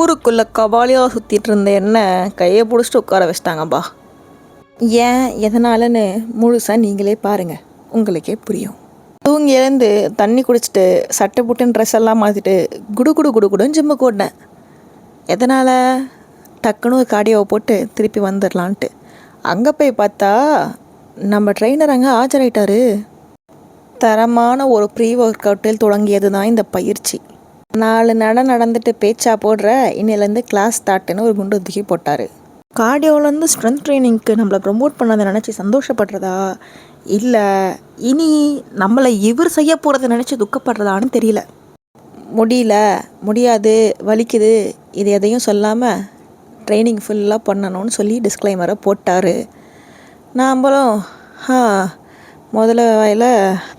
ஊருக்குள்ளே கபாலியாக சுற்றிட்டு இருந்த என்ன கையை பிடிச்சிட்டு உட்கார வச்சிட்டாங்கப்பா. ஏன் எதனாலன்னு முழுசாக நீங்களே பாருங்கள், உங்களுக்கே புரியும். தூங்கி எழுந்து தண்ணி குடிச்சிட்டு சட்டை புட்டுன்னு ட்ரெஸ் எல்லாம் மாற்றிட்டு குடு குடு குடு குடுன்னு ஜிம்முக்கு ஓடினேன். எதனால்? டக்குன்னு ஒரு கார்டியோவை போட்டு திருப்பி வந்துடலான்ட்டு. அங்கே போய் பார்த்தா நம்ம ட்ரெயினர் அங்கே ஆஜராயிட்டாரு. தரமான ஒரு ப்ரீ ஒர்க் அவுட்டில் தொடங்கியது தான் இந்த பயிற்சி. 4 நடந்துட்டு பேச்சா போடுற, இன்னிலேருந்து கிளாஸ் ஸ்டார்ட்டுன்னு ஒரு குண்டு தூக்கி போட்டார். கார்டியோவிலேருந்து ஸ்ட்ரென்த் ட்ரைனிங்க்கு நம்மளை ப்ரமோட் பண்ணதை நினச்சி சந்தோஷப்படுறதா, இல்லை இனி நம்மளை இவர் செய்ய போகிறத நினச்சி துக்கப்படுறதான்னு தெரியல. முடியாது, வலிக்குது, இது எதையும் சொல்லாமல் ட்ரைனிங் ஃபுல்லாக பண்ணணும்னு சொல்லி டிஸ்க்ளைமரை போட்டார். நாம்பளும் முதல்ல வாயில்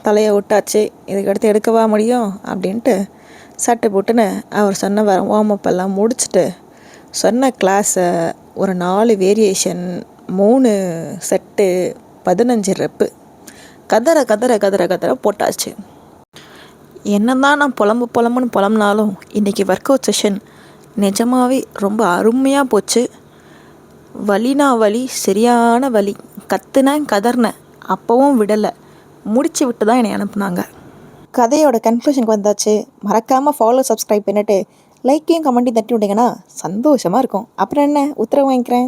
தலையை விட்டாச்சு, இதுக்கடுத்து எடுக்கவா முடியும் அப்படின்ட்டு சட்டை போட்டுன்னு அவர் சொன்ன வார்ம் அப் எல்லாம் முடிச்சுட்டு சொன்ன கிளாஸை ஒரு 4 வேரியேஷன் 3 செட்டு 15 ரெப்பு கதற போட்டாச்சு. என்னதான் நான் புலம்புன்னு புலம்புனாலும் இன்றைக்கி ஒர்க் அவுட் செஷன் நிஜமாகவே ரொம்ப அருமையாக போச்சு. வலினா வலி, சரியான வலி. கதறினேன், அப்போவும் விடலை, முடிச்சு விட்டு தான் என்னை அனுப்புனாங்க. கதையோட கன்க்ளூஷனுக்கு வந்தாச்சு. மறக்காமல் ஃபாலோ சப்ஸ்கிரைப் பண்ணிட்டு லைக்கையும் கமெண்ட்டையும் தட்டி விட்டிங்கன்னா சந்தோஷமாக இருக்கும். அப்புறம் என்ன, உத்தரவு வாங்கிக்கிறேன்.